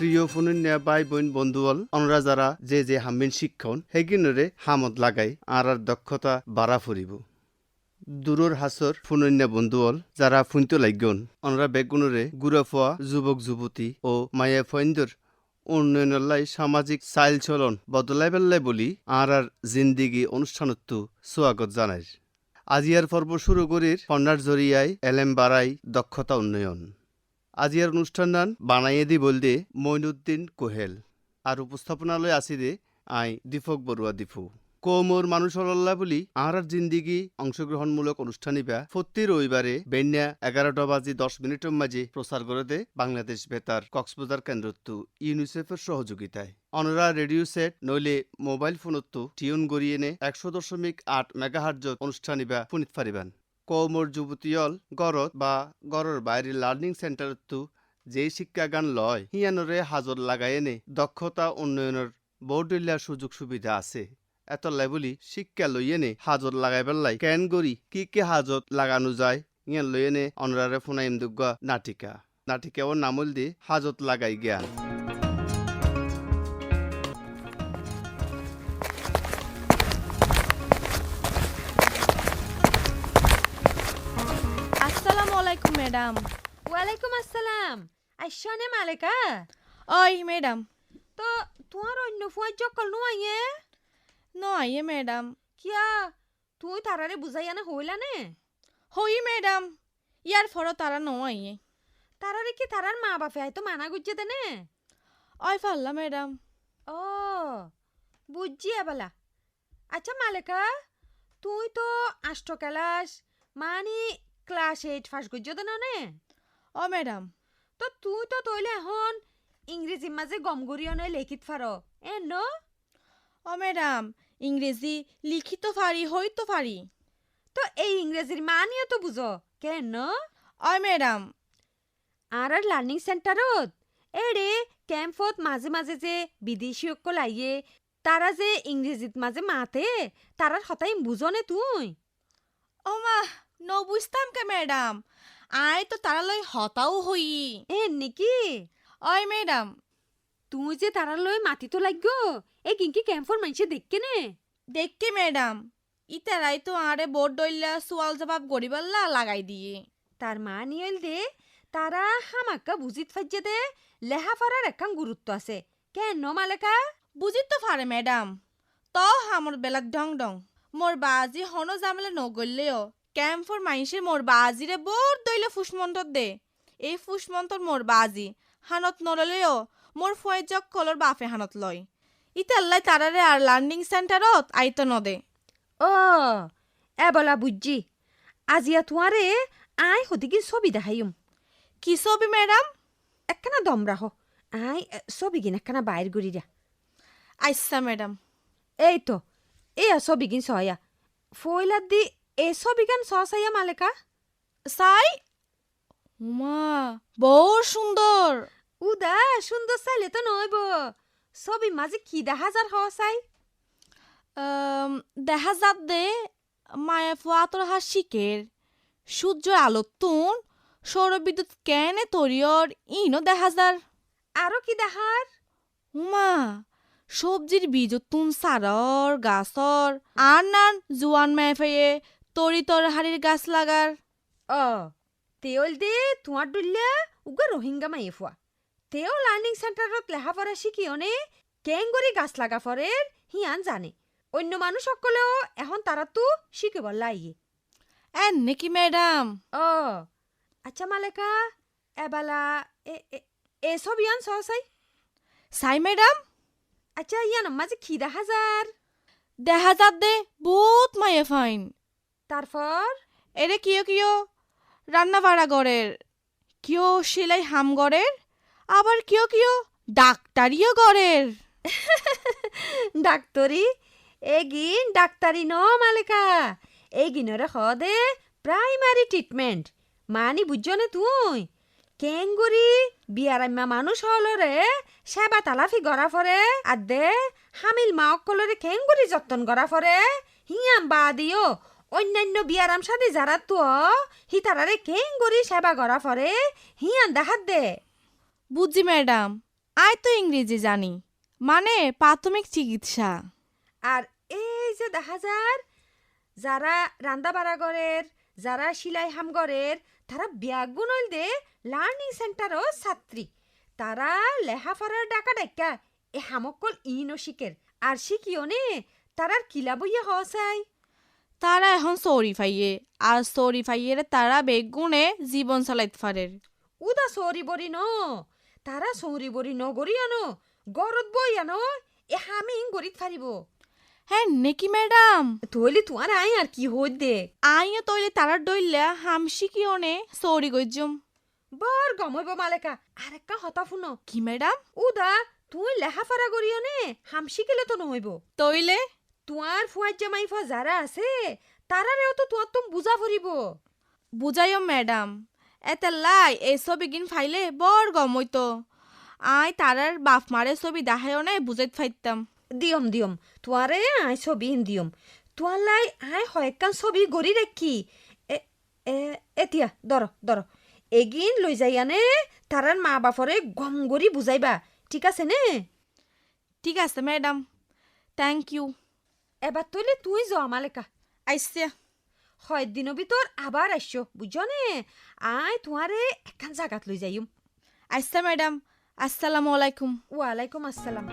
প্রিয় ফুনুন্যা ভাই বোন বন্ধুল অনরা যারা যে হামিন শিক্ষণ হেগিনরে হামত লাগাই আর দক্ষতা বাড়া ফুরিব দূরর হাসর ফুনুন্যা বন্ধুল যারা ফুনতো লাগন অনরা বেগুনরে গুড়াফোয়া যুবক যুবতী ও মায়া ফৈন্দর উন্নয়নলাই সামাজিক চাইল চলন বদলাই বেল্লাই বলি আর জিন্দিগি অনুষ্ঠানতো স্বাগত জানাই আজিয়ার পর্ব শুরু করির কন্যার জরিয়ায় এলেম বাড়াই দক্ষতা উন্নয়ন আজিয়ার অনুষ্ঠান নান বানাইয়ে দি বলদে মইনুদ্দিন কোহেল আর উপস্থাপনালয় আসিদে আই দীপক বড়ুয়া দীপু কোমর মানুষ হল্লা বলি আর জিন্দিগি অংশগ্রহণমূলক অনুষ্ঠানিবা প্রতি রবিবারে বেন্যা 11:10 মাঝে প্রচার করে দে বাংলাদেশ বেতার কক্সবাজার কেন্দ্রত্ব ইউনিসেফের সহযোগিতায় অনরা রেডিও সেট নইলে মোবাইল ফোনত্ব টিউন গড়িয়ে 100.8 মেগাহার্জ অনুষ্ঠানিবা পুনিত ফারিবান কৌমর যুবতীয়ল গড়ত বা গড়র বাইরে লার্নিং সেন্টারতো যে শিক্ষাগান লয় হিয়ানরে হাজর লাগাইনে দক্ষতা উন্নয়নের বৌডলিয়ার সুযোগ সুবিধা আছে এত লেবলি শিক্ষা লইয়েনে হাজত লাগাই পেলাই কেন গড়ি কি হাজত লাগানো যায় ইয়ান লইয়েনে অনরারে ফোনাইম দুগ্গা নাটিকাও নামল দি হাজত লাগাই জ্ঞান আসসালামু আলাইকুম ম্যাডাম। ওয়ালাইকুম আসসালাম। আইসনে মালেকা ওই ম্যাডাম তো তোমার অন্য ফুয়াই জকল নোয়াইয়ে নয় ম্যাডাম কিয়া তুই তারারে বুঝাইয়া না হইলা নে হই ম্যাডাম ইয়ার ফরো তারা নয় তারারে কি তারার মা বাপে আয় তো মানা গুজ্জে দেনে ওই ফাল্লা ম্যাডাম ও বুঝছি এবালা আচ্ছা মালেকা তুই তো আষ্ট ক্লাস মানে ক্লাস 8 ফার্স্ট গুজ্জে দেন নে ও ম্যাডাম তো তুই তো তইলে এখন ইংরেজি মাঝে গমগরিও নয় লেখিত ফারো এ ন ও ম্যাডাম ইংরেজি লিখিত পারি হইতো পারি তো এই ইংরেজির মানিও তো বুঝো কেন ওই ম্যাডাম আর লার্নিং সেন্টারত এড়ে ক্যাম্পত মাঝে মাঝে যে বিদেশী অকল আইয়ে তারা যে ইংরেজিত মাঝে মাতে তারার হতাই বুঝনে তুই ও মা ন বুঝতাম কে ম্যাডাম আয় তো তারা লই হতাও হই এ নাকি ওই ম্যাডাম তুই যে তারা লই মাতি তো লাগো এ কিংকি ক্যাম্পর মানুষে দেখকে নে দেখকে ম্যাডাম ইতারাই তো আরে বোর্ড দইলা সুয়াল জবাব গরিবাল্লা লাগাই দিয়ে তার মা নিয়েল দে তারা হামাক্কা বুঝিত ফাইজে দে লেহা ফরার একখান গুরুত্ব আছে কেন মালেকা বুঝি তো পারে ম্যাডাম তো আমার বেলাক ডং ডং মোর বাজি হনো জামেলা নগলেও ক্যাম্পর মাইসে মোর বাজিরে বোর দইলে ফুসমন্তর দে এই ফুসমন্তর মোর বাজি হানত নললেও মোর ফুয়াই জক কলর বাফে হানত লয় ইতাল্লাই তারারে আর লার্নিং সেন্টারত আইতো নদে ও এবলা বুঝছি আজিয়া তোমারে আই হদিকে ছবি দেখাইম কি ছবি ম্যাডাম একখানা দম রাখো আই ছবি কিন একখানা বাইর করি যা আইসা ম্যাডাম এই তো এয়া ছবি কিন সয়া ফয়লার দি এ ছবি গান সসাইয়া মালেকা সাই উমা বড় সুন্দর উদা সুন্দর চাইলে তো নইব ছবি মাঝে কি দেখা যার হওয়া চাই দেখা যাত দে মায়া ফুয়াতর হা শিকের সূর্যের আলো তুন সৌরবিদ্যুৎ কেনে তরিয়র ইনো দেখা যার আরো কি দেখার উমা সবজির বীজ তুন সারর গাছর আর নান জুয়ান মেফেয়ে তরি তরহারির গাছ লাগার ও তেল দে তোমার ডুল্লা উগা রোহিঙ্গা মাইয়ে ফুয়া তেও লার্নিং সেন্টারত লেখাপড়া শিখিও নে কেঙ্গরি গাছ লাগা ফরের হিয়ান জানে অন্য মানুষ সকলেও এখন তারা তো শিখিব লাইয়ে এন নাকি ম্যাডাম ও আচ্ছা মালেকা এবালা এ ছবি আন সসাই সাই ম্যাডাম আচ্ছা ইয়ান মাঝে কি দেখা যার দেখা যাত দে বহুত মায়ে ফাইন তারপর এরে কিয় রান্না বাড়া গড়ের কিয় সেলাই হাম গড়ের আবার কিয় ডাক্তারিও গড়ের ডাক্তারি এগিন ডাক্তারি ন মালেকা এগিনরে হদে প্রাইমারি ট্রিটমেন্ট মানি বুঝছনে তুই কেঙ্গুরি বিয়ারাম্মা মানুষ হলরে সেবা তালাফি গড়া ফরে আর দে হামিল মা অকলরে কেঙ্গুরি যত্ন গড়া ফরে হিয়াম বা দিও অন্যান্য বিয়ারাম সাথে যারা তো হিতারারে কেঙ্গুরি সেবা গড়া ফরে হিয়ান দেখাত দে বুঝি ম্যাডাম আই তো ইংরেজি জানি, মানে প্রাথমিক চিকিৎসা। আর এই যে দেখা যার যারা রান্দা বাড়া গড়ের, যারা সিলাই হাম গড়ের, তারা ব্যাগুন হইল দে লার্নিং সেন্টারও ছাত্রী। তারা লেহাফারার ডাকা ডাক্কা এ হামকল ইনো শিকের আর শিখিও নে তারার কিলা বইয়া হসাই। তারা এখন সরি ফাইয়ে, আর সরি ফাইয়ে তারা বেগুনে জীবন চালাইতে পারে। উদা সরি বরি ন, তারা সরি বরি ন গড়িয়া ন গরত বইয়া ন এ হামিং গড়িত ফারিব। হ্যাঁ নেকি ম্যাডাম? তৈলি তোমার আই আর কি হই দে আইও তৈলে তারার দইলা হামসি কি অনে সরি গজ্জম। বার গমইব মালেকা আর একটা হতা ফুনো কি ম্যাডাম? উদা তুই লেহাফারা করিও নে হামসি গেলে তো নহইব। তইলে তোমার ফুয়ার জামাইফা যারা আছে তারারেও তো তোমার তুমি বুঝা ফুরিব। বুঝাইও ম্যাডাম, এতে লাই এই ছবি গিন ফাইলে বড় গমইতো। আই তারার বাপ মারে ছবি দেখায়ও নাই বুঝাইতে ফাইতাম। দিয়ম দিয়ম তোমারে আই ছবি দিয়ম তোমার লাই আই হয়কান ছবি গড়ি রাখি। এতিয়া দর দর এগিন লৈ যাইয়ানে তারার মা বাপরে গম গড়ি বুঝাইবা, ঠিক আছে নে? ঠিক আছে ম্যাডাম, থ্যাংক ইউ। এবার তৈলে তুই যাও মালেকা। আইসে হয় দিনের ভিতর আবার আসছো বুঝছো নে? আই তোমারে একখান জাগাত লৈ যাইম। আইসে ম্যাডাম, আসসালামু আলাইকুম। ওয়ালাইকুম আসসালাম।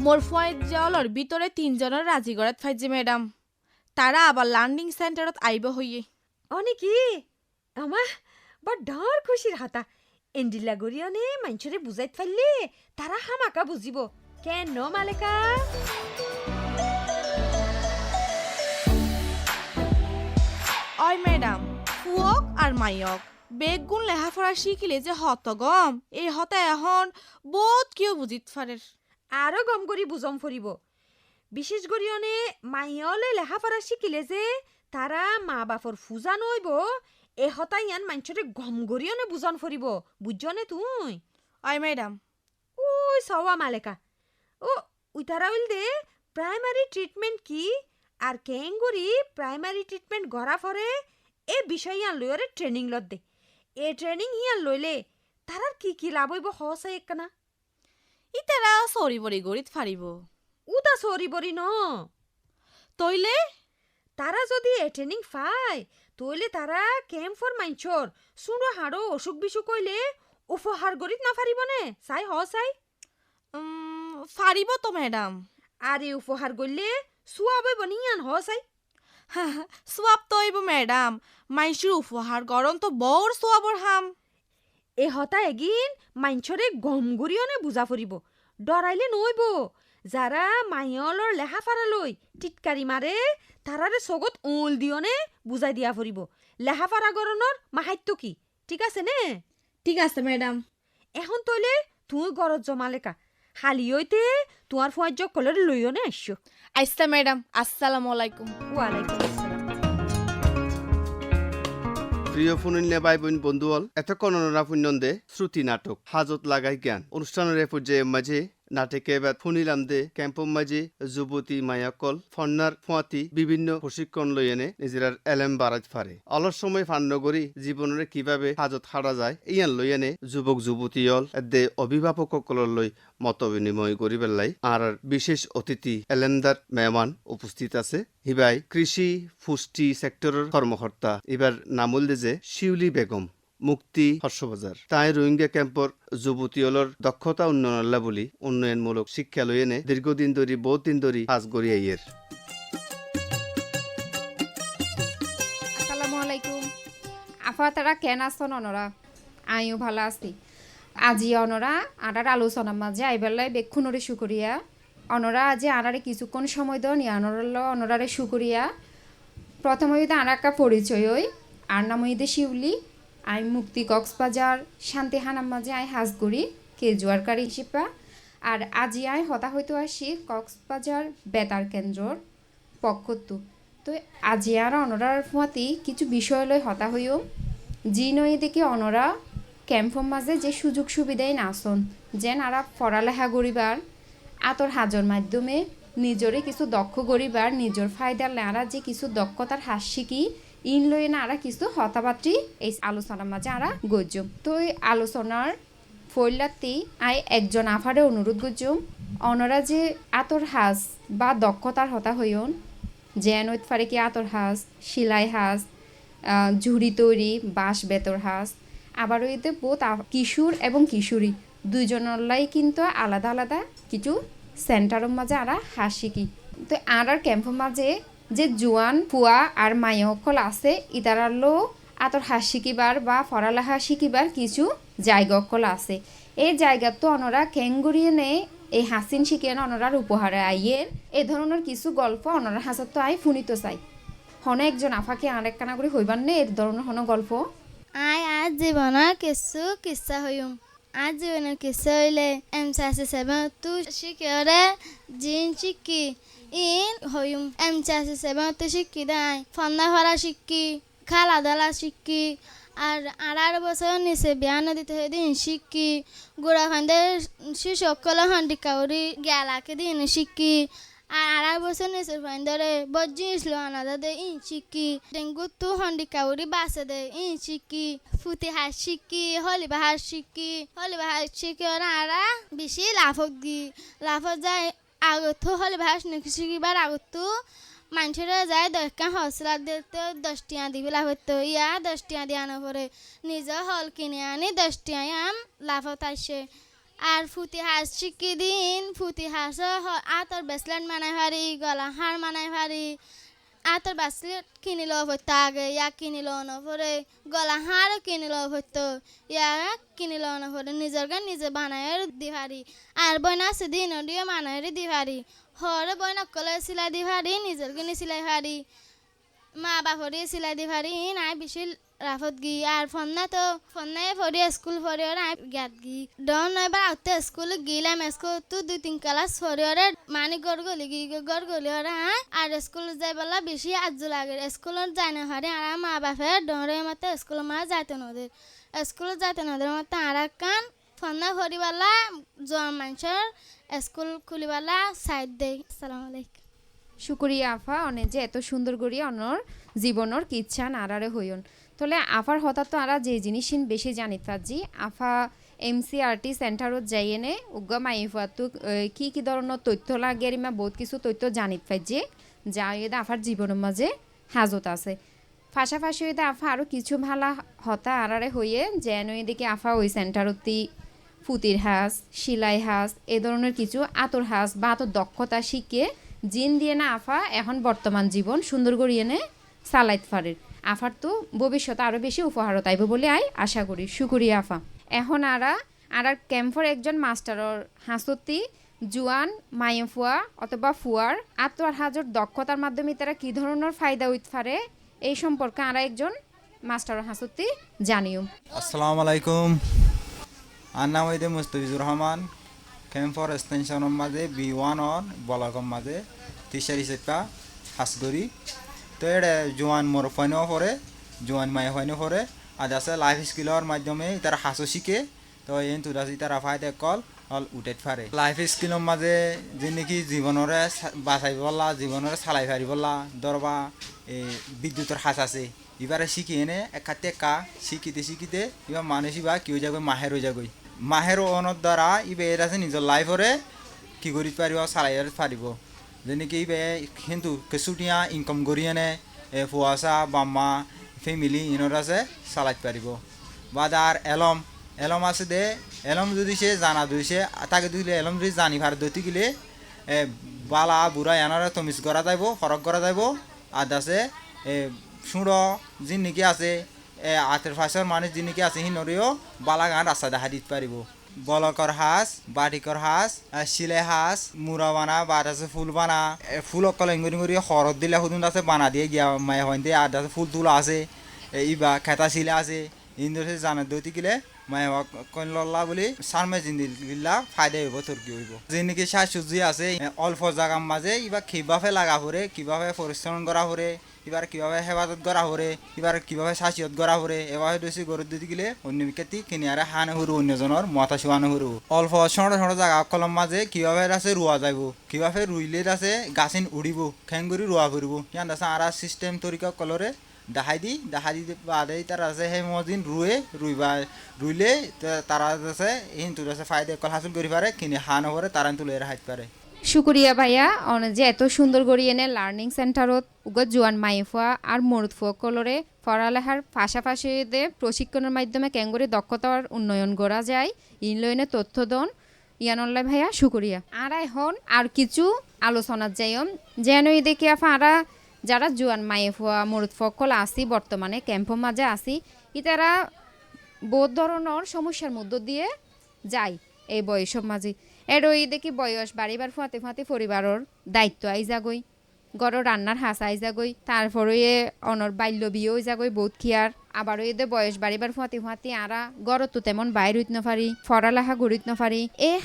মোর ফুয়াইত জলর ভিতরে 3 জনের রাজি গড়াত ফাইছে ম্যাডাম। তারা আবার লার্নিং সেন্টারত আইব হইয়ে। অনেকি আমা বা ডর খুশির হাতা এন্ডিলা গরিয়নে মাইনছরে বুঝাইত ফাইলে তারা হামাকা বুঝিব কেন মালেকা। অয় ম্যাডাম, ফুয়ক আর মাইয়ক বেগুন লেহাফড়া শিখিলে যে হত গম, এই হতা এখন বহুত কেউ বুঝিত ফারের। আরো গম করি বুজম ফুরিব, বিশেষ গরিয়নে মাইয়লে লেহাফারা শিখিলে যে তারা মা বাপর ফুজা নইব এ হতা ইয়ান মাইনছরে গম গরিয়নে বুজন ফুরিব বুঝছনে তুই? অয় ম্যাডাম, ওই সওয়া মালেকা ও উইতারা উইল দে প্রাইমারি ট্রিটমেন্ট কি আর কেঙ্গুরি প্রাইমারি ট্রিটমেন্ট গড়া ফরে এ বিষয় ইয়ান লইরে ট্রেনিং লত দে। এ ট্রেনিং ইয়ান লইলে তারার কি কি লাভ হইব হসে একনা। ইতারা সরি বরি গড়িত ফারিব। উদা সরি বরি ন, তইলে তারা যদি এ ট্রেনিং পায় তইলে তারা ক্যাম্প ফর মাইনছর সুনো হাড়ো অসুখ বিসুখ কইলে উপহার গড়িত না ফারিব নে চাই হসাই। ফারিব তো ম্যাডাম। আর এই উপহার গড়লে সুয়া বইব নিয়ান হসাই। সোয়াব তইব ম্যাডাম, মাইশুর উপহার গরম তো বড় সোয়াবর হাম। এ হতা এগিন মাইনছরে গম গরিয়নে বুঝা ফুরিব, ডরাইলে নইব। যারা মাইয়লর লেহাফারা লই টিটকারি মারে তারারে সগত উল দিয়নে বুঝাই দিয়া ফুরিব লেহাফারা গরণর মাহাত্য কি, ঠিক আছে নে? ঠিক আছে ম্যাডাম। এখন তইলে তুই গরত জমালেকা হালি হইতে তোমার ফুয়ার কলর লইয়নে আসছো। আইসা ম্যাডাম, আসসালামু আলাইকুম। ওয়ালাইকুম আসসালাম। প্রিয় ফুনিন্যা ভাই বোন বন্ধুল, এতক্ষণ অনরা ফুন্যন্দে শ্রুতি নাটক হাজত লাগাই জ্ঞান অনুষ্ঠানের পর্যায়ে মাঝে নাটকে এবার ফুনিলাম দে ক্যাম্পম মাঝে যুবতী মায়াকল ফন্নার ফুয়াতি বিভিন্ন প্রশিক্ষণ লই এনে নিজেরার এলেম বাড়াইত পারে। অলস সময় ফান্নগরী জীবনের কিভাবে হাজত হারা যায় ইয়ান লই এনে যুবক যুবতী অল এদে অভিভাবকসকলর লই মত বিনিময় করি পেলাই। আর বিশেষ অতিথি এলেমদার মেহমান উপস্থিত আছে। হিবাই কৃষি পুষ্টি সেক্টরের কর্মকর্তা এবার নামুল যে শিউলি বেগম মুক্তি হর্ষবাজার। তাই রোহিঙ্গা ক্যাম্পর যুবতীয়লর দক্ষতা উন্নয়ন বলি উন্নয়নমূলক শিক্ষা লই এনে দীর্ঘদিন ধরে বহুত দিন ধরে কাজ করি আইয়ের। আসসালামু আলাইকুম। আফা তারা কেন আসন অনরা? আইও ভালো আছি। আজি অনরা আনার আলোচনার মাঝে আইবেলায় বেক্ষুনরে শুকরিয়া। অনরা আজি আনারে কিছুক্ষণ সময় দেন আনরল অনরারে শুকরিয়া। প্রথম হইতে আনাকা পরিচয় হই আর নাম হইতে শিউলি। আই মুক্তি কক্সবাজার শান্তিহানার মাঝে আই হাজগুড়ি কেজুয়ারকারী হিসেবে। আর আজি আই হতা হইতে আসি কক্সবাজার বেতার কেন্দ্রর পক্ষতু। তো আজি আর অনরার ফুয়াতি কিছু বিষয় লই হতা হইও জি নই দেখি অনরা ক্যাম্পর মাঝে যে সুযোগ সুবিধাই নাচন যেন আরা পড়ালেখা করিবার আতর হাজর মাধ্যমে নিজরে কিছু দক্ষ করিবার নিজের ফায়দার লেঁড়া যে কিছু দক্ষতার হাস শিখি ইন লই না আরা কিছু হতাবাত্রি এই আলোচনার মাঝে আরা গজ্জুম তো এই আলোচনার ফৈলাতি আই একজন আফারে অনুরোধ গজ্জুম অনরা যে আতর হাজ বা দক্ষতার হতা হইন যেন ফারে কি আতর হাজ সিলাই হাজ ঝুড়ি তৈরি বাঁশ বেতর হাজ আবার এতে বোধ কিশোর এবং কিশোরী দুইজনেরলাই কিন্তু আলাদা আলাদা কিছু সেন্টারের মাঝে আরা হাস শিখি তো আর ক্যাম্পের মাঝে যে জোয়ান ফুয়া আর মাইসকল আছে ইতারারলো আতর হাস শিকিবার বা ফরালাহা শিকিবার কিছু জায়গাকল আছে এই জায়গা তো অনরা ক্যাঙ্গুরিয়ে নেয় এই হাসিন শিখিয়ে অনরার উপহারে আইয়ের এ ধরনের কিছু গল্প অনরা হাসার তো আই ফুনিত চাই হনে একজন আফাকে আরেক কানা করে হইবার নে এর ধরনের হন গল্প আজ জীবনের কিছু কিচ্ছা হইম আজ জীবনের কিচ্ছা হইলে M67 তু শিকিয়রে জিন শিকি ইন হইম M67 তু শিকি দাই ফন্না ভরা শিকি খালা দালা শিকি আর 18 বছর নিচে বিয়া নদীতে দিন শিকি গুড়া খান্দে শিশকল হন্ডি কাউরি গেলাকে দিন শিকি আর 18 বছর নিচে ফাইন্দরে বজ্জি ইসলো আনাদা দে ইন শিকি ডেঙ্গু তু হন্ডি কাউরি বাসে দে ইন শিকি ফুটি হাস শিকি হলি বাহার শিকি ওরা আরা বেশি লাফক দি লাফক যায় আগত হলি বাহার শিকিবার আগত মানুষেরা যায় 10 হসলা দিতে 10 টিয়া দিবি লাভ হতো ইয়া 10 টিয়া দিয়া না পরে নিজে হল কিনে আনি 10 টিয়া আম লাভত আসে আর ফুটি হাঁস শিখি দিন ফুটি হাঁস আতর বেসলেট মানাই পারি গলা হার মানাই পারি আতর বেসলেট কিনি লওয়া হতো আগে ইয়া কিনি লওয়া না পরে গলা হারও কিনি লওয়া হতো ইয়া কিনি লওয়া না পরে নিজের গান নিজে বানাই দি পারি আর বইনা আছে দিন দিয়ে মানাই দি পারি হরে বই নকলে সিলাই দি পারি নিজের কিনে সিলাই পারি মা বাপরে সিলাই দি পারি নাই বেশি রাফত গি আর ফন্নায় পড়ি স্কুল পড়ি ওরা গ্যাত গি ডন এবার আউতে স্কুল গিলাম স্কুল তো 2-3 ক্লাস পড়ি ওরা মানে গড়গলি ওরা আর স্কুল যাই বলা বেশি আজ লাগে স্কুলত যাই না হারে আর মা বাপে ডরে মতো স্কুল মা যাইতে নদের স্কুল যাইতে নদের মতো আর কান ফন্না পড়িবালা জোয়ান মানুষের স্কুল খুলিবালা সাইড দেয় আসসালামু আলাইকুম শুকরিয়া আফা অনে যে এত সুন্দর করিয়া অনর জীবনের কিচ্ছা নারারে হইন তাহলে আফার হঠাৎ তো আরা যে জিনিসিন বেশি জানিত পারছি আফা MCRT সেন্টারত যাইয়ে নে উগ্গা মাইফা তো কি ধরনের তথ্য লাগে এরিমা বহুত কিছু তথ্য জানিত পাইছে যা এদা আফার জীবনের মাঝে হাজত আছে পাশাপাশি এদা আফা আরও কিছু ভালা হতা আরারে হইয়ে যেন এদিকে আফা ওই সেন্টারতি ফুতির হাঁস সিলাই হাঁস এ ধরনের কিছু আতর হাঁস বা আতর দক্ষতা শিখে জিন দিয়ে না আফা এখন বর্তমান জীবন সুন্দর করিয়ে নে চালাইত পারে আফার তো ভবিষ্যতে আরও বেশি উপহার তাইব বলে আশা করি শুকরিয়া আফা এখন আর ক্যাম্পর একজন মাস্টারর হাসতি জুয়ান মাইফুয়া অথবা ফুয়ার আত্মার হাজর দক্ষতার মাধ্যমে তারা কী ধরনের ফায়দা হইতে পারে এই সম্পর্কে আর একজন মাস্টারর হাসতি জানিও আসসালামু আলাইকুম আর নাম হইতে মুস্তাফিজুর রহমান ক্যাম্পর এক্সটেনশনের মাঝে B1 বলাকম মাঝে তিসারি চেপা হাসগরি তো এটা জোয়ান মোর ফাইনও পড়ে জোয়ান মায়ে ফাইনও পড়ে আজ আছে লাইফ স্কিলের মাধ্যমে তারা হাসো শিখে তো এই তুদাসি তারা ফায়দা কল হল উঠে পারে লাইফ স্কিলের মাঝে যে নাকি জীবনরে বাঁচাই বললা জীবনরে চালাই ফারি বললা দরবা এই বিদ্যুতের হাস আছে এবারে শিখি এনে একা শিখিতে এবার মানুষ বা কি হয়ে যাবে মাহের হয়ে যাবে মাহের অনর দ্বারা ইবে এর আছে নিজের লাইফরে কি করি পারিব চালাই পারিব যেনেকি ইবে কিন্তু কিছুটিয়া ইনকাম করি এনে ফুয়াশা বাম্মা ফ্যামিলি ইনর আছে চালাই পারিব বা আর এলম আছে দে এলম যদি সে জানা দিছে তাকে দিলে এলম যদি জানি ভার দতি গেলে বালা বুড়া এনারা তমিজ করা যাইব ফরক করা যাইব আর আছে সুড় যিন নাকি আছে আতের ফাঁসের মানুষ যিন নাকি আছে সিনরেও বালাগান রাস্তা দেখা দিতে পারিব বলকর হাঁস বাটিকর হাঁস সিলাই হাঁস মুড়া বানা বা আছে ফুল বানা ফুল অকল এঙ্গুরি করে হরত দিলে সুদুন আছে বানা দিয়ে গিয়া মায়ে হইন দিয়ে আর আছে ফুল তোলা আছে ইবা খেতা সিলে আছে ইন্দোসে জানা দতি গেলে মায়ে কল্লা বলি সারমে জিন্দিলা ফায়দা হইব তর্কি হইব যে নাকি শাক সবজি আছে অল্প জায়গার মাঝে এবার কিভাবে লাগা পড়ে কিভাবে পরিশ্রম করা পড়ে এবার কিভাবে হেফাজত করা পড়ে এবার কিভাবে শাসিয়ত করা পড়ে এবার বেশি গরু দিতে গেলে অন্য বিখ্যাতি কিনে আর হানে সরু অন্যজনের মতা শোয়ানো সরু অল্প ছোট জায়গা কলম মাঝে কিভাবে আছে রোয়া যাইব কিভাবে রুইলে আছে গাছিন উড়িব খেং করে রোয়া করব ইয়ান আছে আর সিস্টেম তরিকা কলরে দেখাই দি বাদে তারা আছে সেই মদিন রুইলে তারা আছে হিন্দুর আছে ফায়দা কল হাসিল করি পারে কিনে হান হরে তারা তুলে হাইতে পারে। শুক্রিয়া ভাইয়া যে এত সুন্দর করি এনে লার্নিং সেন্টারত উগত জোয়ান মাইফুয়া আর মরুদ ফুয়কলরে পড়ালেখার পাশাপাশি প্রশিক্ষণের মাধ্যমে কেঙ্গরি দক্ষতার উন্নয়ন করা যায় ইনলইনে তথ্য দন ইয়ানল্লাই ভাইয়া শুক্রিয়া। আর এখন আর কিছু আলোচনার যাইম যেন দেখি আরা যারা জোয়ান মাইফুয়া মরুদ ফুয়কল আসি বর্তমানে ক্যাম্পের মাঝে আসি ইতারা বহুত ধরনের সমস্যার মধ্য দিয়ে যায় এই বয়সের মাঝে। এরই দেখি বয়স বাড়িবার ফুয়াতে ফুয়াতে পরিবারের দায়িত্ব আই যাগই, গড় রান্নার হাঁস আই যাগই, তারপরে অনর বাল্য বিয়েও যাগই বহুত খিয়ার। আবারও এদের বয়স বাড়িবার ফুয়াতে ফুয়াতে আরা গড় তো তেমন বাইর হইতে না পারি, পড়ালেখা গড়িতে না পারি,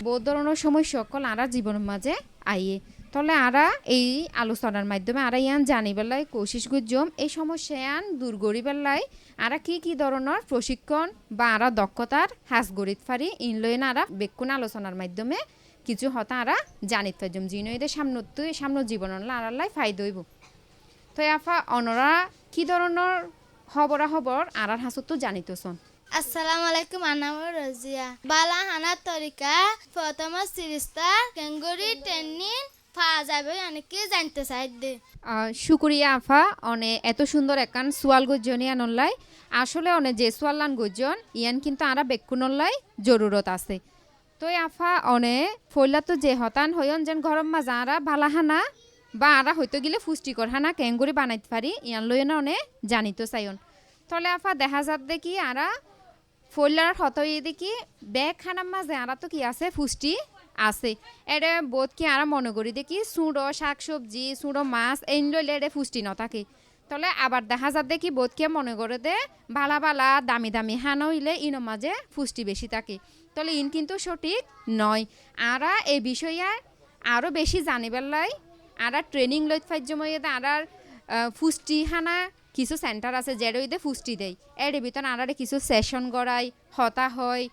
বহুত ধরনের সমস্যা সকল আরা জীবনের মাঝে আইয়ে। তাহলে আরা এই আলোচনার মাধ্যমে আরা ইয়ান জানি বেলাই কোশিশ গুজম এই সমস্যা ইয়ান দূর করি বেলাই আরা কি ধরনের প্রশিক্ষণ বা আরা দক্ষতার হাস গড়িত পারি ইনলইন আরা বেক্ষণ আলোচনার মাধ্যমে কিছু হতা আরা জানিত পারজম জিনো এদের সামনের জীবন আরালাই ফায়দা হইব। তো আফা অনরা কি ধরনের খবর আরার হাসত তো জানিতছন। আসসালামু আলাইকুম আনাম রাজিয়া বালা হানার তরিকা প্রথম সিরিজটা কেঙ্গুরি ট্রেনিং পাওয়া যাবে অনেকে জানতে চাই দে। শুক্রিয়া আফা অনে এত সুন্দর একান সোয়াল গজ্জনি আনলাই আসলে অনে যে সোয়ালান গজ্জন ইয়ান কিন্তু আরা বেক্ষুনলাই জরুরত আছে। তো আফা অনে ফইলা তো যে হতান হয়ন যেন গরম মা যারা বালাহানা বা আরা হইতে গেলে পুষ্টিকর হানা কেঙ্গুরি বানাইতে পারি ইয়ান লইন অনে জানিত চাইন। তাহলে আফা দেখা যাত দেখি আরা ফইলার হতই দেখি ব্যাগ খানার মাঝে আরা তো কি আছে পুষ্টি আছে এটা বোধ কি আরা মনে করি দেখি সুঁড়ো শাকসবজি সুঁড়ো মাছ এই লইলে এটা পুষ্টি ন থাকে। তাহলে আবার দেখা যাত দেখি বোধ কে মনে করে দে ভালা দামি হানা হইলে ইনো মাঝে পুষ্টি বেশি থাকে। তাহলে ইন কিন্তু সঠিক নয়। আরা এই বিষয়ে আরও বেশি জানিবার লাই আরা ট্রেনিং লইত ফাইজময়ে আরার পুষ্টি হানা কিছু সেন্টার আছে যেরইদে পুষ্টি দেয় এর ভিতর আরারে কিছু সেশন গড়াই হতা হয়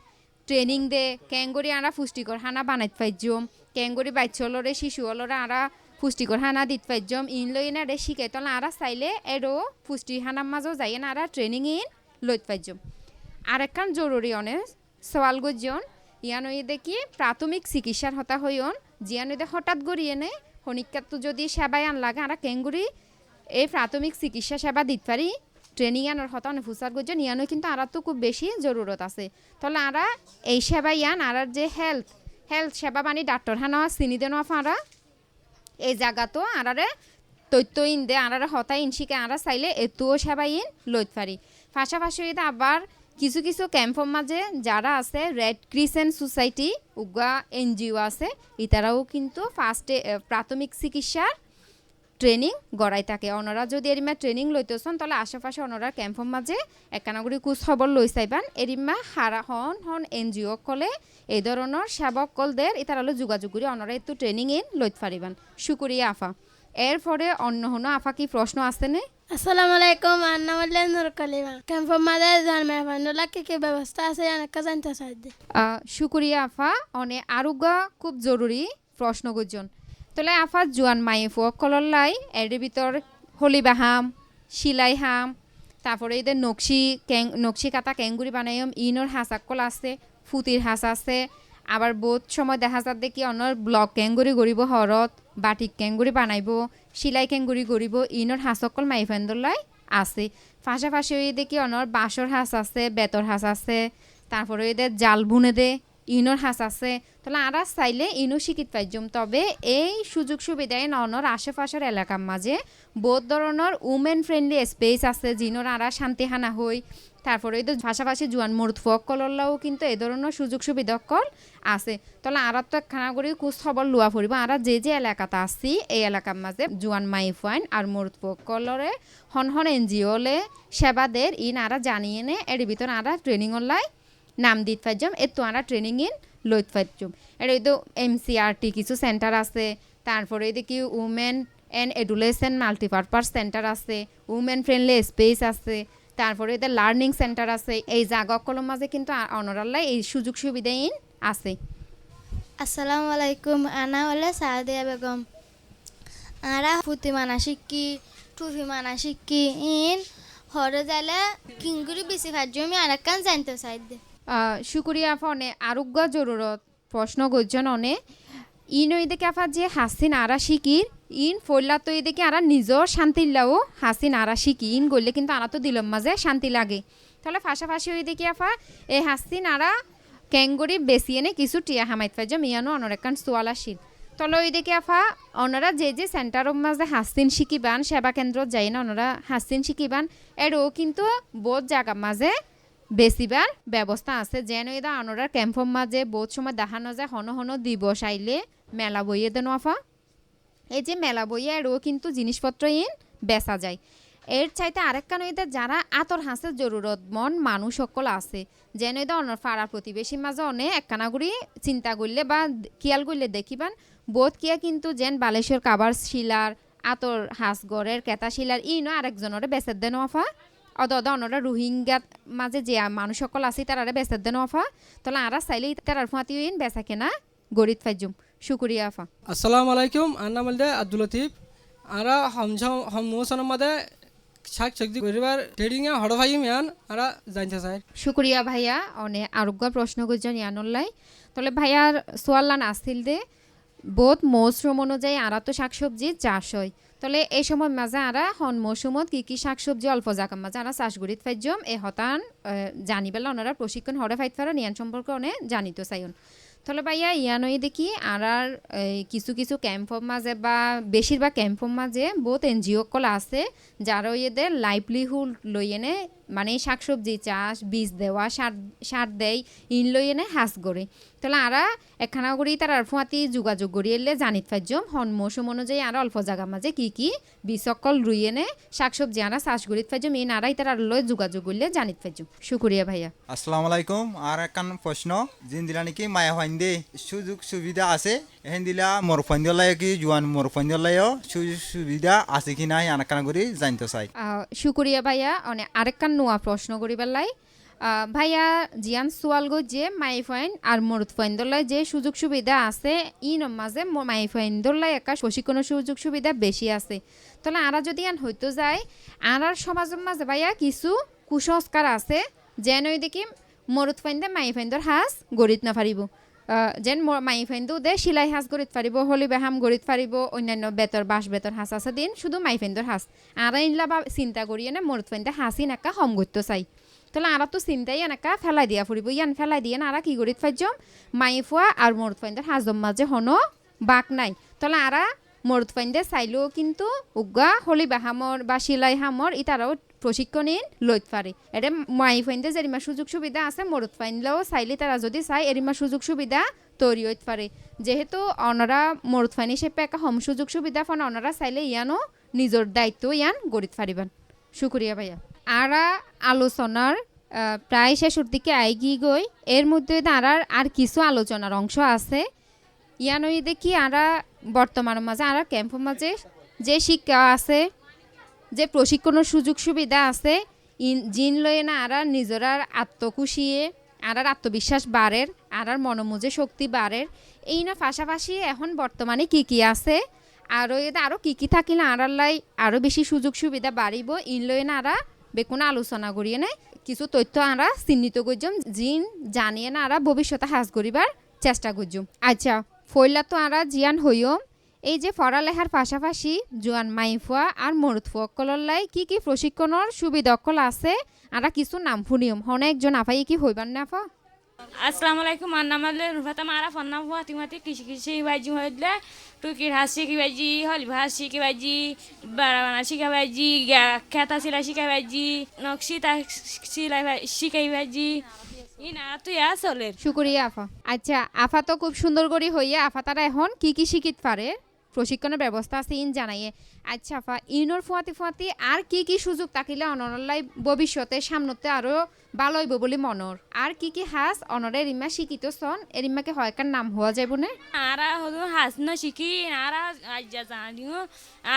ট্রেনিং দে কেঙ্গরি আরা পুষ্টিকর হানা বানাইতে পাইজম কেঙ্গরি বাচ্চলরে শিশুলরে আরা পুষ্টিকর হানা দিতে পাইজম ইন লই না রে শিখে তাহলে আরা চাইলে এরও পুষ্টি হানার মাঝেও যাই না আরা ট্রেনিং ইন লইতে পাইজম। আর একখান জরুরি অনেক সওয়াল গজন ইয়ানই দেখি প্রাথমিক চিকিৎসার হতা হইন জিয়ানইদে হঠাৎ গড়িয়ে নে হনিকাত যদি সেবায় আন লাগে আরা কেঙ্গুরি এই প্রাথমিক চিকিৎসা সেবা দিতে পারি ট্রেনিং আনার হতা অনেক ফুসার গজন ইয়ানই কিন্তু আরা তো খুব বেশি জরুরত আছে। তাহলে আরা এই সেবা ইয়ান আরার যে হেলথ সেবা বানি ডাক্তার হানা চিনি দেন আরা এই জায়গা তো আরারে তথ্য ইন দে আরারে হতা ইন শিখে আরা চাইলে এতুও সেবা ইন লইতে পারি। পাশাপাশি আবার কিছু ক্যাম্পের মাঝে যারা আছে রেড ক্রিসেন্ট সোসাইটি উগা এনজিও আছে ইতারাও কিন্তু প্রাথমিক চিকিৎসার ট্রেনিং গড়াই থাকে। ওনারা যদি এরিমা ট্রেনিং লইতেছেন তাহলে আশেপাশে ওনারা ক্যাম্পের মাঝে একখানাগুড়ি কুচ খবর লই চাইবান এরিমা হারা হন এনজিও কলে এই ধরনের সেবক কলদের ইতারালো যোগাযোগ করে ওনারা একটু ট্রেনিং ইন লইতে পারিবান। শুক্রিয়া আফা। এরপরে অন্য হনো আফা কি প্রশ্ন আছে নে? আসসালামু আলাইকুম আন্না বললেন নূর কালিমা ক্যাম্পের মাঝে জন্মে ফান্ডলা কি ব্যবস্থা আছে অনেক জানতে চাই দে। শুক্রিয়া আফা অনে আরোগ্য খুব জরুরি প্রশ্ন গুজন। তাহলে আফা জোয়ান মাই ফুয়কললাই এর ভিতর হলি বাহাম সিলাই হাম তারপরে এদের নকশি কাটা ক্যাঙ্গুরি বানাইম ইনর হাঁসাকল আছে ফুতির হাঁস আছে আবার বহুত সময় দেখা যাত দেখি অনর ব্লক ক্যাঙ্গুরি গড়িব হরত বাটিক ক্যাঙ্গুরি বানাইব সিলাই ক্যাঙ্গুরি গড়িব ইনর হাঁসকল মাইফেন্দলাই আছে। পাশাপাশি দেখি অনর বাঁশর হাঁস আছে বেতর হাঁস আছে তারপরে এদের জাল বুনে দে ইনোর হাঁস আছে। তাহলে আরা চাইলে ইনো শিখিত পাইজম। তবে এই সুযোগ সুবিধায় ননর আশেপাশের এলাকার মাঝে বহুত ধরনের উমেন ফ্রেন্ডলি স্পেস আছে যিনোর আরা শান্তি হানা হই তারপরে এদের পাশাপাশি জোয়ান মরুদ ফুয়কলও কিন্তু এই ধরনের সুযোগ সুবিধা কল আছে। তাহলে আরা তো একখানা করে কুচ খবর লোয়া পড়িব আরা যে এলাকাতে আসছি এই এলাকার মাঝে জোয়ান মাইফাইন আর মরুদ ফুয়কলরে হন এনজিওলে সেবাদের ইন আরা জানিয়ে নে এর ভিতর আরা ট্রেনিং অনলাই নাম দিতে পারজম এর তো আমরা ট্রেনিং ইন লইতে পারজম। এটা তো MCRT কিছু সেন্টার আছে তারপরে দেখি উমেন অ্যান্ড এডুলেশন মাল্টিপারপাস সেন্টার আছে উমেন ফ্রেন্ডলি স্পেস আছে তারপরে এদের লার্নিং সেন্টার আছে এই জায়গাগুলোর মাঝে কিন্তু অনরাল্লাই এই সুযোগ সুবিধা ইন আছে। আসসালামু আলাইকুম আনা হলে সাদিয়া বেগম আরা ফুতি মানা শিক্ষি টুফি মানা শিক্ষি ইন হরে যাইলে কিঙ্গুরি বেশি খাদ্য আমি আর একখান জানতে চাই দে শুকুরিয়া আফা অনে আরোগ্য জরুরত প্রশ্ন গজ্জন অনে ইন ওই দেখে আফা যে হাসিন আরা শিকির ইন ফইলা তো এই দেখে আরা নিজর শান্তি লাও হাসিন আরা শিকি ইন গড়লে কিন্তু আরা তো দিলম মাঝে শান্তি লাগে তাহলে ফাঁসাফাঁসি ওই দেখি আফা এই হাসিন আরা ক্যাঙ্গুরি বেশি এনে কিছু টিয়া হামাইত ফাইজ মিয়ানো অনর একখান সোয়াল আসিল তলে ওই দেখে আফা ওনারা যে সেন্টারের মাঝে হাসিন শিকিবান সেবা কেন্দ্র যাই না ওনারা হাসিন শিকিবান এরও কিন্তু বহুত জায়গার মাঝে বেশিবার ব্যবস্থা আছে যেন এটা আনোরার ক্যাম্পের মাঝে বহুত সময় দেখানো যায় হন হন দিবস আইলে মেলা বইয়ে দেন আফা এই যে মেলা বইয়ে এরও কিন্তু জিনিসপত্র ইন বেচা যায় এর চাইতে আরেকখান ওইদের যারা আতর হাসের জরুরত মন মানুষ সকল আছে যেন এটা অন্য পাড়ার প্রতিবেশীর মাঝে অনেক একখানা করে চিন্তা করলে বা খেয়াল করলে দেখিবান বোধ কিয়া কিন্তু যেন বালেশ্বর কাবার শিলার আতর হাঁসগড়ের কেতা শিলার ইনো আরেকজনের বেচের দেন আফা অদ অনরা রোহিঙ্গাত মাঝে যে মানুষ সকল আছে তারা বেচার দেন আফা তাহলে আরা চাইলে তার ফাঁতি ইন বেচা কেনা গরিত ফাইজুম শুকুরিয়া আফা আসসালামু আলাইকুম আন্না মালদে আব্দুল লতিফ আরা হমসনের মাঝে শাক সবজি করিবার ট্রেডিং এ হড় ভাই মিয়ান আরা জানতে চাই শুকুরিয়া ভাইয়া অনে আরোগ্য প্রশ্ন গুজন ইয়ানল্লাই তাহলে ভাইয়ার সোয়াল্লান আসছিল দে বহুত মৌসুম অনুযায়ী আরা তো শাকসবজি চাষ হয় তাহলে এই সময় মাঝে আরা হন মৌসুমত কি শাকসবজি অল্প জায়গার মাঝে আরা চাষ করিত ফাইজম এ হতান জানিবেলা ওনারা প্রশিক্ষণ হরে ফাইত ফারা নিয়ান সম্পর্কে অনে জানিত চাইন তাহলে ভাইয়া ইয়ানই দেখি আর কিছু ক্যাম্পর মাঝে বা বেশিরভাগ ক্যাম্পর মাঝে বহুত এনজিও কল আছে যারা এদের লাইভলিহুড লই এনে মানে শাকসবজি চাষ বীজ দেওয়া সার দেয় ইন লই এনে হাঁস গড়ে তাহলে আরা একখানা করি তার আর ফুয়াতি যোগাযোগ করি এলে জানিত পাইজম হন মৌসুম অনুযায়ী আর অল্প জায়গার মাঝে কি বীজ সকল রুই এনে শাকসবজি আরা চাষ করিত পাইজম এই নারাই তার আর লই যোগাযোগ করলে জানিত পাইজম শুকুরিয়া ভাইয়া আসসালামু আলাইকুম আর একখান প্রশ্ন জিন দিলা নাকি মায়া ফাইন্দে সুযোগ সুবিধা আছে এহেন দিলা মোর ফাইন্দলাই কি জোয়ান মোর ফাইন্দলাইও সুযোগ সুবিধা আছে কি নাই আনাকানা করে জানতে চাই শুকুরিয়া ভাইয়া অনে আরেকখান নোয়া প্রশ্ন করিবার লাই ভাইয়া জিয়ান সোয়াল গো যে মাই ফাইন আর মরুদ ফাইন্দলাই যে সুযোগ সুবিধা আছে ইন মাঝে মাই ফাইন্দলাই একা প্রশিক্ষণের সুযোগ সুবিধা বেশি আছে তাহলে আরা যদি আন হইতো যায় আর সমাজের মাঝে ভাইয়া কিছু কুসংস্কার আছে যেন ওই দেখি মরুদ ফাইন্দে মাই ফাইন্দর হাঁস গড়িত না পারিব যেন মাই ফাইন্দু দে সিলাই হাঁস গড়িত পারিব হলি বেহাম গড়িত পারিব অন্যান্য বাঁশ বেতর হাঁস আছে দিন শুধু মাই ফাইন্দর হাঁস আর ইনলা বা চিন্তা করিয়ে না মরুদ ফাইন্দে হাঁসি নাকা হম করতে চাই তাহলে আরা তো চিন্তাই এনাকা ফেলাই দিয়া ফুরিব ইয়ান ফেলাই দিয়ে না আরা কি গড়িত ফাইজম মাই ফুয়া আর মরুদ ফাইন্দর হাঁসম মাঝে হনো বাক নাই তাহলে আরা মরুদ ফাইন্দে চাইলেও কিন্তু উগা হলি বেহামর বা সিলাই হামর ইতারাও প্রশিক্ষণ লইতে পারে এটা মাই ফাইন্দে যেরিমা সুযোগ সুবিধা আছে মরুদ ফাইনলেও চাইলে তারা যদি চাই এরিমা সুযোগ সুবিধা তৈরি হইতে পারে যেহেতু অনরা মরুদ ফাইন হিসেবে একটা হম সুযোগ সুবিধা ফোন অনরা চাইলে ইয়ানো নিজের দায়িত্ব ইয়ান গড়িত পারিবেন শুকুরিয়া ভাইয়া আরা আলোচনার প্রায় শেষের দিকে আইগি গই এর মধ্যে আর কিছু আলোচনার অংশ আছে ইয়ানই দেখি আরা বর্তমানের মাঝে আরা ক্যাম্পের মাঝে যে শিক্ষা আছে যে প্রশিক্ষণের সুযোগ সুবিধা আছে জিন লয়ে না আর নিজের আত্মখুশিয়ে আর আত্মবিশ্বাস বাড়ের আর মনোমুজে শক্তি বাড়ের এই না পাশাপাশি এখন বর্তমানে কি আছে আরও কি থাকিলে আড়াল্লাই আরও বেশি সুযোগ সুবিধা বাড়িব ইন লয়ে না আরা বেকুনা আলোচনা করিয়ে নেয় কিছু তথ্য আমরা চিহ্নিত করছম জিন জানিয়ে না আরা ভবিষ্যতে হাজ করিবার চেষ্টা করছম আচ্ছা ফইলা তো আরা জিয়ান হইম এই যে পড়ালেখার পাশাপাশি জোয়ান মাইফুয়া আর মরুদ ফুয়াকলর লাই কি প্রশিক্ষণের সুবিধা অকল আছে আরা কিছু নাম শুনিম হনে একজন আফাই কি হইবার না আফা আসসালামু আলাইকুম আমার নাম হলে রুফাতা মারা ফন্নাম ফাতিমাতি কৃষি বাজি হইলে টুকির হাঁস শিখি বাজি হলি ভাত শিখি বাজি বাড়াবানা শিখা বাজি খেতা সিলাই শিখা বাজি নকশি তা সিলাই শিখাই বাজি ইনা তুই আসলে শুকরিয়া আফা আচ্ছা আফা তো খুব সুন্দর করে হইয়া আফা তারা এখন কি শিখিত পারে প্রশিক্ষণের ব্যবস্থা আছে ইন জানাইয়ে আচ্ছা আফা ইনোর ফুয়াতি আর কি সুযোগ থাকিলে অনরলাই ভবিষ্যতে সামনতে আরো ভালো হইব বলে মনর আর কি হাস অনরে এরিমা শিখিত সন এরিমাকে হয়কার নাম হওয়া যাইব না আরা হলো হাস ন শিখি আরা আজ্জা জানিও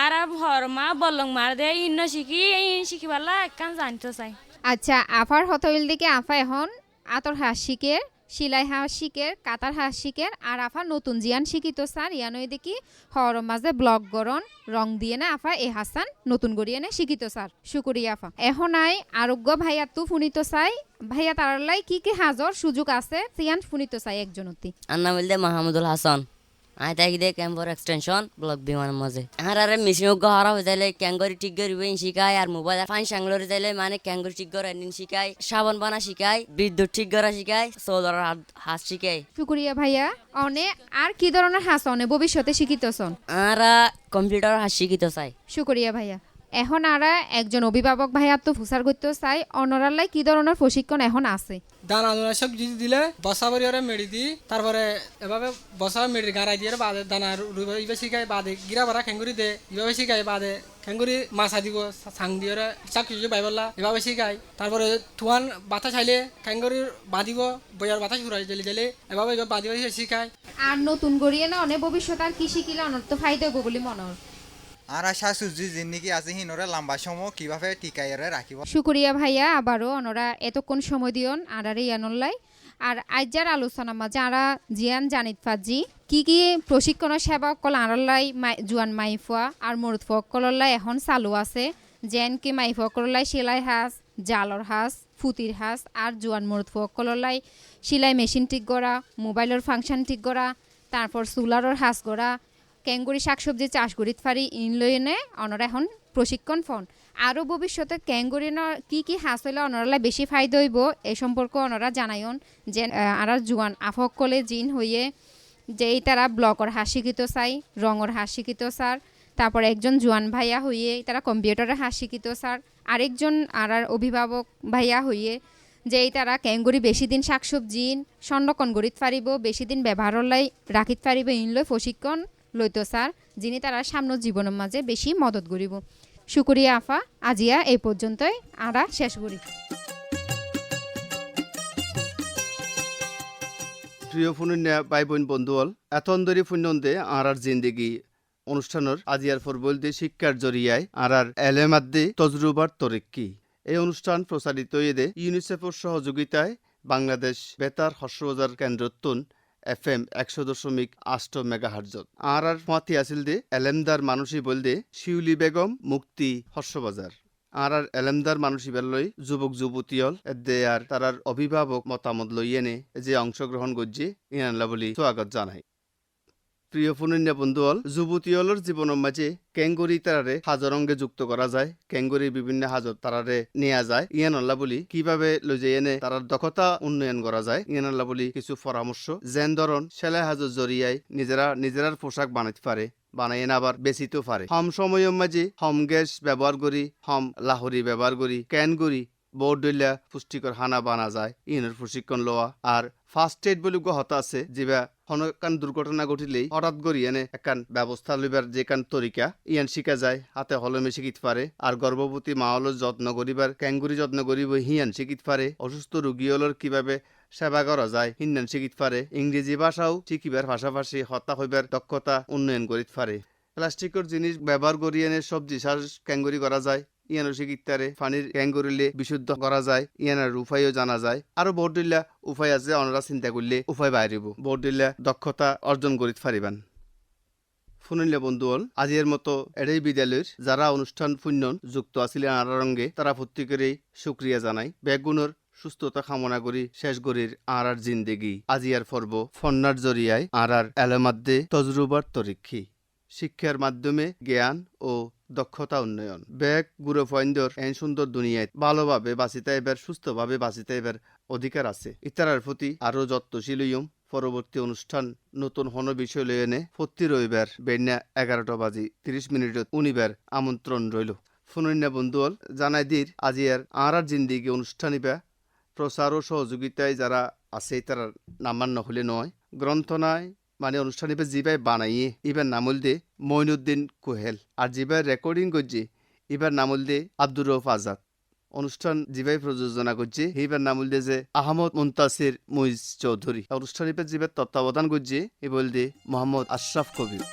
আরা ভরমা বলং মার দে ইন শিখি শিখিবালা একখান জানিত চাই আচ্ছা আফার হতইল দিকে আফা এখন আতর হাস শিখে সিলাই হাঁস শিকের কাতার হাঁস শিকের আর আফা নতুন জিয়ান শিখিত স্যার ইয়ানই দেখি হর মাঝে ব্লক গরন রং দিয়ে না আফা এ হাসান নতুন গড়িয়ে নে শিখিত স্যার শুকুরিয়া আফা এখন আই আরোগ্য ভাইয়া তু ফুনিত চাই ভাইয়া তারালাই কি হাজর সুযোগ আছে সিয়ান ফুনিত চাই একজন অতি আন্না বলতে মাহমুদুল হাসান আই তাই দে ক্যাম্পর এক্সটেনশন ব্লক বিমান মাঝে আর আরে মেশিন গহরা হয়ে যাইলে ক্যাঙ্গরি ঠিক করিবে শিখায় আর মোবাইল ফাইন সাংলরে যাইলে মানে ক্যাঙ্গরি ঠিক করে নিন শিখায় সাবান বানা শিখায় বিদ্যুৎ ঠিক করা শিখায় সোলার হাত শিখায় শুকুরিয়া ভাইয়া অনে আর কি ধরনের হাস অনে ভবিষ্যতে শিখিতছন আর কম্পিউটার হাত শিখিত চাই শুকুরিয়া ভাইয়া এখন আরা একজন অভিভাবক ভাইয়া তো ফুসার করতে চাই অনরালাই কি ধরনের প্রশিক্ষণ এখন আছে দানা দানা সব যদি দিলে বসা পরিবারে মেড়ি দি তারপরে এভাবে বসা মেড়ি গাড়াই দিয়ে বাদে দানা রুইবে শিখাই বাদে গিরা ভরা খেঙ্গুরি দে এভাবে শিখাই বাদে খেঙ্গুরি মাছা দিব সাং দিয়ে চাক কিছু বাইবল্লা এভাবে শিখাই তারপরে তুয়ান বাতা চাইলে খেঙ্গুরি বাঁধিব বইয়ার বাতা ঘুরাই জেলে জেলে এভাবে বাঁধিব শিখায় আর নতুন গড়িয়ে না অনেক ভবিষ্যৎ আর কি শিখিলে অনর্থ ফাইদা হইব বলে মনে হয় আর আশা সুজি জিন্দিগি আছে হিনরে লম্বা সময় কিভাবে টিকাইরে রাখিব শুকুরিয়া ভাইয়া আবারও অনরা এতক্ষণ সময় দিয়ন আরারে ইয়ানল্লাই আর আইজার আলোচনা মাঝে আরা জিয়ান জানিত ফাজি কি প্রশিক্ষণের সেবা কল আড়াল্লাই জুয়ান মাইফুয়া আর মরুদ ফকলল্লাই এখন চালু আছে যেন কি মাইফকলল্লাই সেলাই হাঁস জালর হাঁস ফুতির হাঁস আর জুয়ান মরুদ ফকলল্লাই সেলাই মেশিন ঠিক করা মোবাইলের ফাংশন ঠিক করা তারপর সোলারের হাঁস গড়া ক্যাঙ্গুরি শাকসবজি চাষ করিত পারি ইনলইনে অনরা এখন প্রশিক্ষণ ফোন আরও ভবিষ্যতে ক্যাঙ্গুরি কি হাঁস হইলে অনরালাই বেশি ফায়দা হইব এই সম্পর্কে অনরা জানাইন যে আর জুয়ান আফকলে জিন হইয়ে যেই তারা ব্লকর হাঁস শিখিত চাই রঙর হাঁস শিখিত স্যার তারপর একজন জুয়ান ভাইয়া হইয়ে তারা কম্পিউটারের হাঁস শিখিত স্যার আরেকজন আর অভিভাবক ভাইয়া হইয়ে যেই তারা ক্যাঙ্গুরি বেশি দিন শাকসবজি সংরক্ষণ করিত পারিব বেশি দিন ব্যবহারলাই রাখিত পারিব ইনলই প্রশিক্ষণ লইতো স্যার যিনি তারা সামনের জীবনের মাঝে বেশি মদত করিব শুকুরিয়া আফা আজিয়া এই পর্যন্তই আরা শেষ করি প্রিয় ফুনিয়া ভাই বোন বন্ধুল এতন্দরি ফুন্নন্দে আর জিন্দেগি অনুষ্ঠানের আজিয়ার ফরবলদি শিক্ষার জরিয়ায় আর এলেমাদ্দি তজরুবার তরিক্কি এই অনুষ্ঠান প্রচারিত এদে ইউনিসেফের সহযোগিতায় বাংলাদেশ বেতার হর্ষবাজার কেন্দ্রতুন FM 100.8 মেগাহার্জত আর মাতি আসিল দে এলেমদার মানুষই বল দে শিউলি বেগম মুক্তি হর্ষবাজার আর এলেমদার মানুষই বেলই যুবক যুবতীয়ল এদে আর তারার অভিভাবক মতামত লইয়েনে যে অংশগ্রহণ করছে ইনানলা বলি স্বাগত জানাই প্রিয় ফুনিয়া বন্ধুল যুবতীয়লর জীবনের মাঝে ক্যাঙ্গুরি তারারে হাজরঙ্গে যুক্ত করা যায় ক্যাঙ্গুরি বিভিন্ন হাজর তারারে নেওয়া যায় ইয়ানল্লা বলি কিভাবে লজে এনে তারার দক্ষতা উন্নয়ন করা যায় ইয়ানল্লা বলি কিছু পরামর্শ যেন ধরন সেলাই হাজর জরিয়ায় নিজেরার পোশাক বানাইতে পারে বানাইন আবার বেচিতেও পারে হম সময়ের মাঝে হম গ্যাস ব্যবহার করি হম লাহরি ব্যবহার করি ক্যান করি বোর্ড দইলা পুষ্টিকর হানা বানা যায় ইনের প্রশিক্ষণ লওয়া আর ফার্স্ট এইড বলে হতা আছে যেবা হনকান দুর্ঘটনা ঘটিলেই হঠাৎ করি এনে একান ব্যবস্থা লইবার যে কান তরিকা ইয়ান শিখা যায় হাতে হলমে শিখিত পারে আর গর্ভবতী মা হলোর যত্ন করিবার ক্যাঙ্গুরি যত্ন করিব হিয়ান শিখিত পারে অসুস্থ রোগী হলোর কিভাবে সেবা করা যায় হিন্নান শিখিত পারে ইংরেজি ভাষাও শিখিবার পাশাপাশি হত্যা হইবার দক্ষতা উন্নয়ন করিত পারে প্লাস্টিকের জিনিস ব্যবহার করি এনে সবজি চাষ ক্যাঙ্গুরি করা যায় ইয়ানো শিখিতারে পানির ক্যাঙ্গুরিলে বিশুদ্ধ করা যায় ইয়ানার উপায়ও জানা যায় আরো বোর্ডিল্লা উপায় আছে অনরা চিন্তা করলে উপায় বাইরিব বোর্ডিল্লা দক্ষতা অর্জন করিতে পারিবান ফুনিল্লা বন্ধুল আজির মতো এটাই বিদ্যালয়ের যারা অনুষ্ঠান পুণ্যন যুক্ত আছিলেন আনারঙ্গে তারা প্রত্যেকেরই শুক্রিয়া জানাই বেগুনের সুস্থতা কামনা করি শেষ গরির আর জিন্দেগি আজিয়ার পর্ব ফন্নার জরিয়ায় আর এলামাদ্দে তজরুবার তরিক্ষি শিক্ষার মাধ্যমে জ্ঞান ও দক্ষতা উন্নয়ন ব্যাগ গুরু ফয়েন্দর এন সুন্দর দুনিয়ায় ভালোভাবে বাঁচিতে এবার সুস্থভাবে বাঁচিতে এবার অধিকার আছে ইতারার প্রতি আরো যত্নশীল পরবর্তী অনুষ্ঠান নতুন হন বিষয় লয়ে এনে প্রতি রবিবার বেন্যা 11:30 উনিবার আমন্ত্রণ রইল ফুনিয়া বন্ধুল জানাই দির আজিয়ার আর জিন্দিগি অনুষ্ঠানিবা প্রচার ও সহযোগিতায় যারা আছে তারা নাম্বার নহলে নয় গ্রন্থনায় মানে অনুষ্ঠান এবার জিবাই বানাইয়ে এবার নামল দে মইনুদ্দিন কোহেল আর জিবাই রেকর্ডিং করছে এবার নামল দে আব্দুর রউফ আজাদ অনুষ্ঠান জিবাই প্রযোজনা করছে এবার নামল দে যে আহমদ মুনতাসির মুইজ চৌধুরী অনুষ্ঠান এবার জিবাই তত্ত্বাবধান করছে এ বল দে মোহাম্মদ আশরাফ কবির।